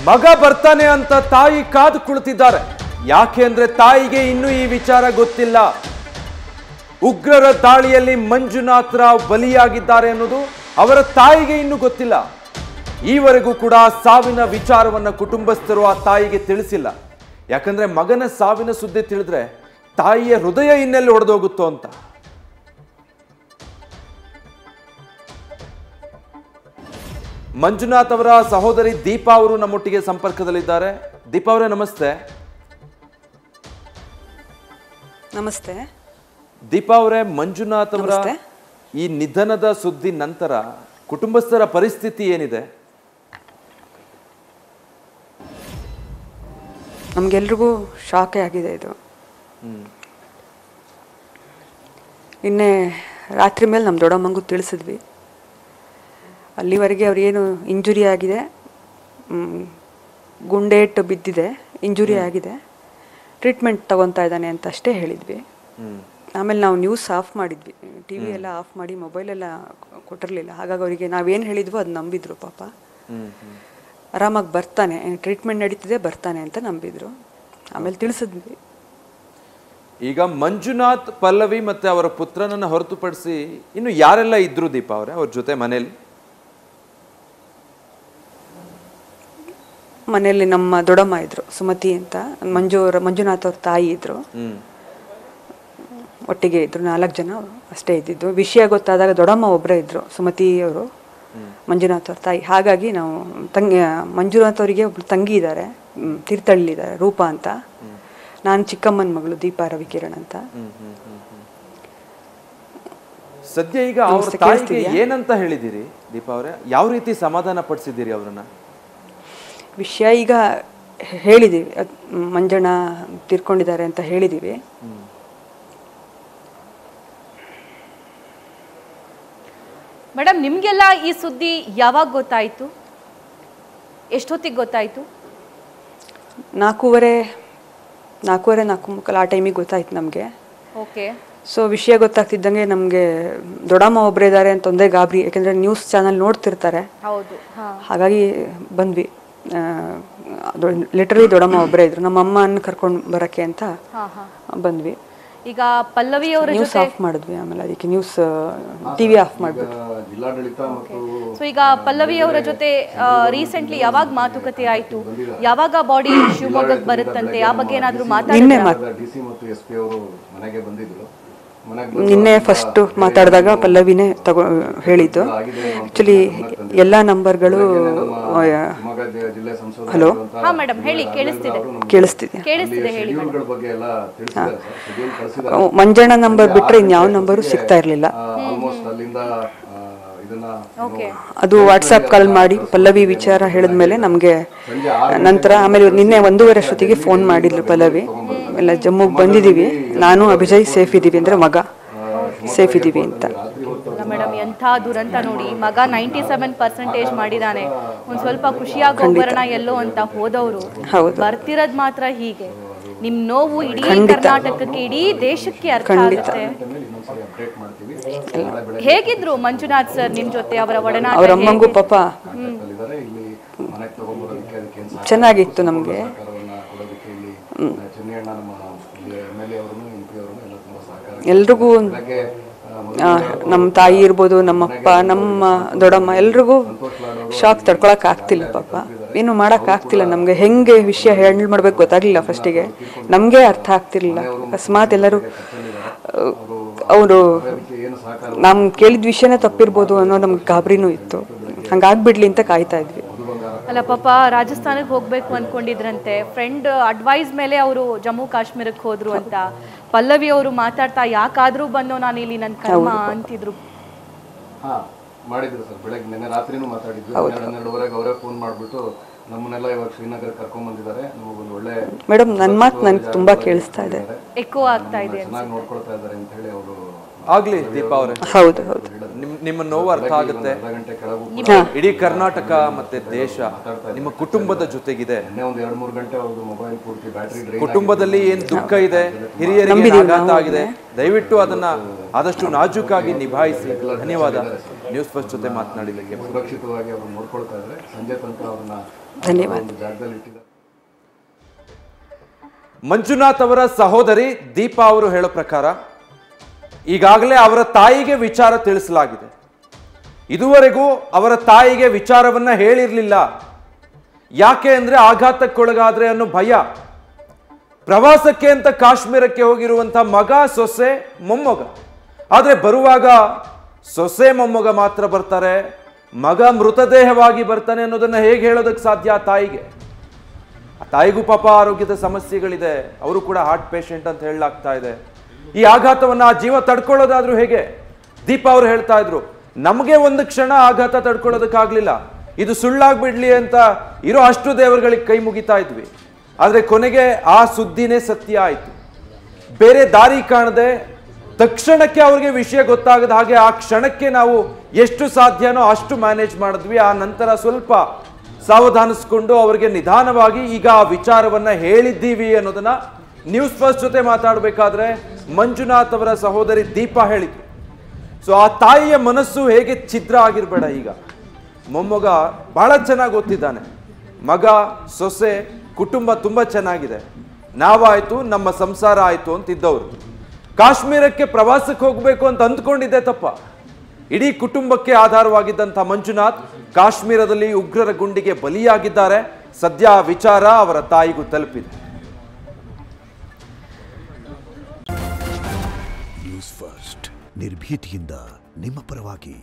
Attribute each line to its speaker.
Speaker 1: ಮಗ ಬರ್ತಾನೆ ಅಂತ ತಾಯಿ ಕಾದು ಕುಳಿತಿದ್ದಾರೆ. ಯಾಕೆ ಅಂದ್ರೆ ತಾಯಿಗೆ ಇನ್ನೂ ಈ ವಿಚಾರ ಗೊತ್ತಿಲ್ಲ. ಉಗ್ರರ ದಾಳಿಯಲ್ಲಿ ಮಂಜುನಾಥ್ ರಾವ್ ಬಲಿಯಾಗಿದ್ದಾರೆ ಅನ್ನೋದು ಅವರ ತಾಯಿಗೆ ಇನ್ನೂ ಗೊತ್ತಿಲ್ಲ. ಈವರೆಗೂ ಕೂಡ ಸಾವಿನ ವಿಚಾರವನ್ನ ಕುಟುಂಬಸ್ಥರು ಆ ತಾಯಿಗೆ ತಿಳಿಸಿಲ್ಲ. ಯಾಕಂದ್ರೆ ಮಗನ ಸಾವಿನ ಸುದ್ದಿ ತಿಳಿದ್ರೆ ತಾಯಿಯ ಹೃದಯ ಇನ್ನೆಲ್ಲಿ ಒಡೆದೋಗುತ್ತೋ ಅಂತ. ಮಂಜುನಾಥ್ ಅವರ ಸಹೋದರಿ ದೀಪಾ ಅವರು ನಮ್ಮೊಟ್ಟಿಗೆ ಸಂಪರ್ಕದಲ್ಲಿದ್ದಾರೆ. ದೀಪಾ ಅವರೇ ನಮಸ್ತೆ.
Speaker 2: ನಮಸ್ತೆ.
Speaker 1: ದೀಪಾ ಅವರೇ, ಮಂಜುನಾಥ್ ಅವರ ಈ ನಿಧನದ ಸುದ್ದಿ ನಂತರ ಕುಟುಂಬಸ್ಥರ ಪರಿಸ್ಥಿತಿ ಏನಿದೆ?
Speaker 2: ನಮಗೆಲ್ರಿಗೂ ಶಾಕೇ ಆಗಿದೆ ಇದು. ನಿನ್ನೆ ರಾತ್ರಿ ಮೇಲೆ ನಮ್ಮ ದೊಡ್ಡಮ್ಮಂಗೂ ತಿಳಿಸಿದ್ವಿ. ಅಲ್ಲಿವರೆಗೆ ಅವ್ರಿಗೇನು ಇಂಜುರಿ ಆಗಿದೆ, ಗುಂಡೇಟು ಬಿದ್ದಿದೆ, ಇಂಜುರಿ ಆಗಿದೆ, ಟ್ರೀಟ್ಮೆಂಟ್ ತಗೊತಾ ಇದ್ದಾನೆ ಅಂತ ಅಷ್ಟೇ ಹೇಳಿದ್ವಿ. ಆಮೇಲೆ ನಾವು ನ್ಯೂಸ್ ಆಫ್ ಮಾಡಿದ್ವಿ, ಟಿ ವಿ ಎಲ್ಲ ಆಫ್ ಮಾಡಿ ಮೊಬೈಲೆಲ್ಲ ಕೊಟ್ಟಿರಲಿಲ್ಲ. ಹಾಗಾಗಿ ಅವರಿಗೆ ನಾವೇನು ಹೇಳಿದ್ವೋ ಅದು ನಂಬಿದ್ರು. ಪಾಪ ಆರಾಮಾಗಿ ಬರ್ತಾನೆ, ಟ್ರೀಟ್ಮೆಂಟ್ ನಡೀತಿದೆ, ಬರ್ತಾನೆ ಅಂತ ನಂಬಿದ್ರು. ಆಮೇಲೆ ತಿಳಿಸಿದ್ವಿ.
Speaker 1: ಈಗ ಮಂಜುನಾಥ್, ಪಲ್ಲವಿ ಮತ್ತೆ ಅವರ ಪುತ್ರನನ್ನ ಹೊರತುಪಡಿಸಿ ಇನ್ನು ಯಾರೆಲ್ಲ ಇದ್ರು ದೀಪಾ ಅವರೇ ಅವ್ರ ಜೊತೆ ಮನೆಯಲ್ಲಿ?
Speaker 2: ಮನೆಯಲ್ಲಿ ನಮ್ಮ ದೊಡ್ಡಮ್ಮ ಇದ್ರು, ಸುಮತಿ ಅಂತ. ಮಂಜುನಾಥ್ ಅವ್ರ ತಾಯಿ ಇದ್ರು, ಒಟ್ಟಿಗೆ ಇದ್ರು. 4 ಜನ ಅಷ್ಟೇ ಇದ್ದಿದ್ದು. ವಿಷಯ ಗೊತ್ತಾದಾಗ ದೊಡ್ಡಮ್ಮ ಒಬ್ಬರೇ ಇದ್ರು, ಸುಮತಿ ಅವರು, ಮಂಜುನಾಥ್ ಅವ್ರ ತಾಯಿ. ಹಾಗಾಗಿ ನಾವು ಮಂಜುನಾಥ್ ಅವರಿಗೆ ಒಬ್ರು ತಂಗಿ ಇದ್ದಾರೆ, ತೀರ್ಥಹಳ್ಳಿದ್ದಾರೆ, ರೂಪಾ ಅಂತ. ನಾನು ಚಿಕ್ಕಮ್ಮನ ಮಗಳು ದೀಪಾ ರವಿಕಿರಣ್ ಅಂತ.
Speaker 1: ಸದ್ಯ ಈಗ ಅವ್ರ ತಾಯಿಗೆ ಏನಂತ ಹೇಳಿದಿರಿ ದೀಪಾ ಅವರೇ? ಯಾವ ರೀತಿ ಸಮಾಧಾನ ಪಡಿಸಿದ್ದೀರಿ ಅವರನ್ನ?
Speaker 2: ವಿಷಯ ಈಗ ಹೇಳಿದೀವಿ, ಮಂಜಣ್ಣ ತೀರ್ಕೊಂಡಿದ್ದಾರೆ ಅಂತ ಹೇಳಿದೀವಿ.
Speaker 3: ಮೇಡಮ್, ನಿಮಗೆಲ್ಲ ಈ ಸುದ್ದಿ ಯಾವಾಗ ಗೊತ್ತಾಯಿತು? ಎಷ್ಟೊತ್ತಿಗೆ ಗೊತ್ತಾಯಿತು?
Speaker 2: 4:45 ಆ ಟೈಮಿಗೆ ಗೊತ್ತಾಯ್ತು ನಮಗೆ.
Speaker 3: ಓಕೆ.
Speaker 2: ಸೊ ವಿಷಯ ಗೊತ್ತಾಗ್ತಿದ್ದಂಗೆ ನಮಗೆ ದೊಡ್ಡಮ್ಮ ಒಬ್ಬರೇ ಇದ್ದಾರೆ ಅಂತ ಒಂದೇ ಗಾಬರಿ. ಯಾಕೆಂದರೆ ನ್ಯೂಸ್ ಚಾನಲ್ ನೋಡ್ತಿರ್ತಾರೆ.
Speaker 3: ಹೌದು.
Speaker 2: ಹಾಗಾಗಿ ಬಂದ್ವಿ. ಲಿಟರಲಿ ದೊಡ್ಡಮ್ಮ ಒಬ್ಬರೇ ಇದ್ರು. ನಮ್ಮ ಅಮ್ಮನ ಕರ್ಕೊಂಡು ಬರೋಕ್ಕೆ ಅಂತ ಬಂದ್ವಿ.
Speaker 3: ಈಗ ಪಲ್ಲವಿ ಅವರ
Speaker 2: ನ್ಯೂಸ್ ಆಫ್ ಮಾಡಿದ್ವಿ. ಆಮೇಲೆ ಅದಕ್ಕೆ ನ್ಯೂಸ್ ಟಿವಿ ಆಫ್ ಮಾಡಿಬಿಟ್ಟು.
Speaker 3: ಸೊ ಈಗ ಪಲ್ಲವಿ ಅವರ ಜೊತೆ ರೀಸೆಂಟ್ಲಿ ಯಾವಾಗ ಮಾತುಕತೆ ಆಯ್ತು? ಯಾವಾಗ ಬಾಡಿ ಶಿವಮೊಗ್ಗಕ್ಕೆ ಬರುತ್ತಂತೆ? ಆ ಬಗ್ಗೆ ಏನಾದರೂ
Speaker 2: ನಿನ್ನೆ ಫಸ್ಟ್ ಮಾತಾಡಿದಾಗ ಪಲ್ಲವಿನೇ ಹೇಳಿದ್ದು. ಆಕ್ಚುಲಿ ಎಲ್ಲ ನಂಬರ್ಗಳು. ಹಲೋ.
Speaker 3: ಹಾ ಮೇಡಮ್ ಹೇಳಿ,
Speaker 2: ಕೇಳಿಸ್ತಿದೆ
Speaker 3: ಹೇಳಿ.
Speaker 2: ಮಂಜಣ್ಣ ನಂಬರ್ ಬಿಟ್ರೆ ಇನ್ಯಾವ ನಂಬರು ಸಿಗ್ತಾ ಇರಲಿಲ್ಲ. ಅದು ವಾಟ್ಸಾಪ್ ಕಾಲ್ ಮಾಡಿ ಪಲ್ಲವಿ ವಿಚಾರ ಹೇಳಿದ್ಮೇಲೆ ನಮಗೆ ನಂತರ ಆಮೇಲೆ ನಿನ್ನೆ 1:30 ಅಷ್ಟೊತ್ತಿಗೆ ಫೋನ್ ಮಾಡಿದ್ಲು ಪಲ್ಲವಿ. ಎಲ್ಲ ಜಮ್ಮುಗೆ ಬಂದಿದ್ದೀವಿ, ನಾನು ಅಭಿಜಯ್ ಸೇಫ್ ಇದ್ದೀವಿ ಅಂದರೆ ಮಗ ಸೇಫ್ ಇದ್ದೀವಿ ಅಂತ.
Speaker 3: ಮೇಡಮ್, ಎಂಥ ದುರಂತ ನೋಡಿ. ಮಗ 97% ಮಾಡಿದಾನೆ. ಒಂದು ಸ್ವಲ್ಪ ಖುಷಿಯಾಗಿ ಹೋಗೋಣ ಎಲ್ಲೋ ಅಂತ ಹೋದವರು ಬರ್ತಿರೋದ್ ಮಾತ್ರ ಹೀಗೆ. ನಿಮ್ ನೋವು ಇಡೀ ಕರ್ನಾಟಕಕ್ಕೆ, ಇಡೀ ದೇಶಕ್ಕೆ ಅರ್ಥ ಆಗುತ್ತೆ. ಹೇಗಿದ್ರು ಮಂಜುನಾಥ್ ಸರ್ ನಿಮ್ ಜೊತೆ? ಅವರ ಒಡನಾಟ?
Speaker 2: ಅವ್ರ ಅಮ್ಮಂಗೂ ಪಾಪ ಚೆನ್ನಾಗಿತ್ತು. ನಮಗೆ ಎಲ್ರಿಗೂ, ನಮ್ಮ ತಾಯಿ ಇರ್ಬೋದು, ನಮ್ಮಪ್ಪ, ನಮ್ಮ ದೊಡ್ಡಮ್ಮ, ಎಲ್ರಿಗೂ ಶಾಕ್ ತಡ್ಕೊಳಕ್ ಆಗ್ತಿಲ್ಲ. ಪಾಪ ಏನು ಮಾಡಕ್ ಆಗ್ತಿಲ್ಲ. ನಮ್ಗೆ ಹೆಂಗೆ ವಿಷಯ ಹ್ಯಾಂಡಲ್ ಮಾಡ್ಬೇಕು ಗೊತ್ತಾಗ್ಲಿಲ್ಲ. ಫಸ್ಟಿಗೆ ನಮ್ಗೆ ಅರ್ಥ ಆಗ್ತಿರ್ಲಿಲ್ಲ. ಅಕಸ್ಮಾತ್ ಎಲ್ಲರೂ ಅವರು ನಮ್ ಕೇಳಿದ ವಿಷಯನೇ ತಪ್ಪಿರ್ಬೋದು ಅನ್ನೋ ನಮ್ಗೆ ಗಾಬರಿನೂ ಇತ್ತು. ಹಂಗಾಗ್ಬಿಡ್ಲಿ ಅಂತ ಕಾಯ್ತಾ ಇದ್ವಿ.
Speaker 3: ಅಲ್ಲ ಪಾಪ, ರಾಜಸ್ಥಾನಕ್ಕೆ ಹೋಗ್ಬೇಕು ಅನ್ಕೊಂಡಿದ್ರಂತೆ. ಫ್ರೆಂಡ್ ಅಡ್ವೈಸ್ ಮೇಲೆ ಅವರು ಜಮ್ಮು ಕಾಶ್ಮೀರಕ್ಕೆ ಹೋದ್ರು ಅಂತ ಪಲ್ಲವಿ ಅವರು ಮಾತಾಡ್ತಾ, ಯಾಕಾದ್ರೂ ಬಂದೋ ನಾನು ಇಲ್ಲಿ, ನನ್ನ ಕರ್ಮ ಅಂತಿದ್ರು.
Speaker 4: ಮಾಡಿದ್ರು ಸರ್. ಬೆಳಗ್ಗೆ ನಿನ್ನೆ ರಾತ್ರಿನೂ ಮಾತಾಡಿದ್ರು. 12:30 ಅವರೇ ಫೋನ್ ಮಾಡ್ಬಿಟ್ಟು ನಮ್ಮನ್ನೆಲ್ಲ ಇವಾಗ ಶ್ರೀನಗರ ಕರ್ಕೊಂಡ್ ಬಂದಿದ್ದಾರೆ, ನಮಗೊಂದು ಒಳ್ಳೆ
Speaker 2: ಮೇಡಮ್ ನನ್ನ ಮಾತು ನನಗೆ ತುಂಬಾ ಕೇಳಿಸ್ತಾ ಇದೆ,
Speaker 3: ಎಕೋ ಆಗ್ತಾ ಇದೆ,
Speaker 4: ಚೆನ್ನಾಗಿ ನೋಡ್ಕೊಳ್ತಾ ಇದ್ದಾರೆ ಅಂತ ಹೇಳಿ ಅವರು.
Speaker 1: ಆಗ್ಲಿ ದೀಪಾ ಅವರೇ.
Speaker 2: ಹೌದು
Speaker 1: ನಿಮ್ಮ ನೋವು ಅರ್ಥ ಆಗುತ್ತೆ.
Speaker 4: ಅರ್ಧ ಗಂಟೆ ಕೆಳಗೂ
Speaker 1: ಇಡೀ ಕರ್ನಾಟಕ ಮತ್ತೆ ದೇಶ ನಿಮ್ಮ ಕುಟುಂಬದ ಜೊತೆಗಿದೆ.
Speaker 4: ಒಂದು 2-3 ಗಂಟೆ ಅವ್ರದ್ದು ಮೊಬೈಲ್ ಪೂರ್ತಿ ಬ್ಯಾಟ್ರಿ ಡ್ರೈನ್.
Speaker 1: ಕುಟುಂಬದಲ್ಲಿ ಏನ್ ದುಃಖ ಇದೆ, ಹಿರಿಯರಿಗೆ ಆಘಾತ ಆಗಿದೆ, ದಯವಿಟ್ಟು ಅದನ್ನ ಆದಷ್ಟು ನಾಜೂಕಾಗಿ ನಿಭಾಯಿಸಿ. ಧನ್ಯವಾದ ನ್ಯೂಸ್ ಫಸ್ಟ್ ಜೊತೆ ಮಾತನಾಡಿದ್ದಕ್ಕೆ.
Speaker 4: ಸುರಕ್ಷಿತವಾಗಿ ಅವ್ರು ನೋಡ್ಕೊಳ್ತಾ ಇದ್ದಾರೆ. ಸಂಜೆ ತನಕ ಅವ್ರನ್ನ ಒಂದು ಜಾಗದಲ್ಲಿ ಇಟ್ಟಿದ್ದಾರೆ.
Speaker 1: ಮಂಜುನಾಥ್ ಅವರ ಸಹೋದರಿ ದೀಪಾ ಅವರು ಹೇಳೋ ಪ್ರಕಾರ ಈಗಾಗಲೇ ಅವರ ತಾಯಿಗೆ ವಿಚಾರ ತಿಳಿಸಲಾಗಿದೆ. ಇದುವರೆಗೂ ಅವರ ತಾಯಿಗೆ ವಿಚಾರವನ್ನ ಹೇಳಿರಲಿಲ್ಲ. ಯಾಕೆ ಅಂದ್ರೆ ಆಘಾತಕ್ಕೊಳಗಾದ್ರೆ ಅನ್ನೋ ಭಯ. ಪ್ರವಾಸಕ್ಕೆ ಅಂತ ಕಾಶ್ಮೀರಕ್ಕೆ ಹೋಗಿರುವಂತ ಮಗ, ಸೊಸೆ, ಮೊಮ್ಮಗ. ಆದ್ರೆ ಬರುವಾಗ ಸೊಸೆ ಮೊಮ್ಮಗ ಮಾತ್ರ ಬರ್ತಾರೆ, ಮಗ ಮೃತದೇಹವಾಗಿ ಬರ್ತಾನೆ ಅನ್ನೋದನ್ನ ಹೇಗೆ ಹೇಳೋದಕ್ಕೆ ಸಾಧ್ಯ ತಾಯಿಗೆ? ಆ ತಾಯಿಗೂ ಪಾಪ ಆರೋಗ್ಯದ ಸಮಸ್ಯೆಗಳಿದೆ, ಅವರು ಕೂಡ ಹಾರ್ಟ್ ಪೇಷಂಟ್ ಅಂತ ಹೇಳಲಾಗ್ತಾ ಇದೆ. ಈ ಆಘಾತವನ್ನ ಆ ಜೀವ ತಡ್ಕೊಳ್ಳೋದಾದ್ರೂ ಹೇಗೆ? ದೀಪಾ ಅವರು ಹೇಳ್ತಾ ಇದ್ರು, ನಮಗೆ ಒಂದು ಕ್ಷಣ ಆಘಾತ ತಡ್ಕೊಳ್ಳೋದಕ್ಕಾಗ್ಲಿಲ್ಲ, ಇದು ಸುಳ್ಳಾಗ್ಬಿಡ್ಲಿ ಅಂತ ಇರೋ ಅಷ್ಟು ದೇವರುಗಳಿಗೆ ಕೈ ಮುಗಿತಾ ಇದ್ವಿ. ಆದ್ರೆ ಕೊನೆಗೆ ಆ ಸುದ್ದಿನೇ ಸತ್ಯ ಆಯ್ತು. ಬೇರೆ ದಾರಿ ಕಾಣದೆ ತಕ್ಷಣಕ್ಕೆ ಅವ್ರಿಗೆ ವಿಷಯ ಗೊತ್ತಾಗದ ಹಾಗೆ ಆ ಕ್ಷಣಕ್ಕೆ ನಾವು ಎಷ್ಟು ಸಾಧ್ಯನೋ ಅಷ್ಟು ಮ್ಯಾನೇಜ್ ಮಾಡಿದ್ವಿ. ಆ ನಂತರ ಸ್ವಲ್ಪ ಸಾವಧಾನಿಸ್ಕೊಂಡು ಅವರಿಗೆ ನಿಧಾನವಾಗಿ ಈಗ ಆ ವಿಚಾರವನ್ನ ಹೇಳಿದ್ದೀವಿ ಅನ್ನೋದನ್ನ ನ್ಯೂಸ್ ಫಸ್ಟ್ ಜೊತೆ ಮಾತಾಡಬೇಕಾದ್ರೆ ಮಂಜುನಾಥ್ ಅವರ ಸಹೋದರಿ ದೀಪಾ ಹೇಳಿದ್ರು. ಸೊ ಆ ತಾಯಿಯ ಮನಸ್ಸು ಹೇಗೆ ಛಿದ್ರ ಆಗಿರ್ಬೇಡ. ಈಗ ಮೊಮ್ಮಗ ಬಹಳ ಚೆನ್ನಾಗಿ ಗೊತ್ತಿದ್ದಾನೆ, ಮಗ, ಸೊಸೆ, ಕುಟುಂಬ ತುಂಬಾ ಚೆನ್ನಾಗಿದೆ, ನಾವಾಯ್ತು, ನಮ್ಮ ಸಂಸಾರ ಆಯ್ತು ಅಂತಿದ್ದವರು ಕಾಶ್ಮೀರಕ್ಕೆ ಪ್ರವಾಸಕ್ಕೆ ಹೋಗ್ಬೇಕು ಅಂತ ಅಂದ್ಕೊಂಡಿದ್ದೆ ತಪ್ಪ. ಇಡೀ ಕುಟುಂಬಕ್ಕೆ ಆಧಾರವಾಗಿದ್ದಂಥ ಮಂಜುನಾಥ್ ಕಾಶ್ಮೀರದಲ್ಲಿ ಉಗ್ರರ ಗುಂಡಿಗೆ ಬಲಿಯಾಗಿದ್ದಾರೆ. ಸದ್ಯ ಆ ವಿಚಾರ ಅವರ ತಾಯಿಗೂ ತಲುಪಿದೆ.
Speaker 5: ನ್ಯೂಸ್ ಫಸ್ಟ್ ನಿರ್ಭೀತಿಯಿಂದ ನಿಮ್ಮ ಪರವಾಗಿ.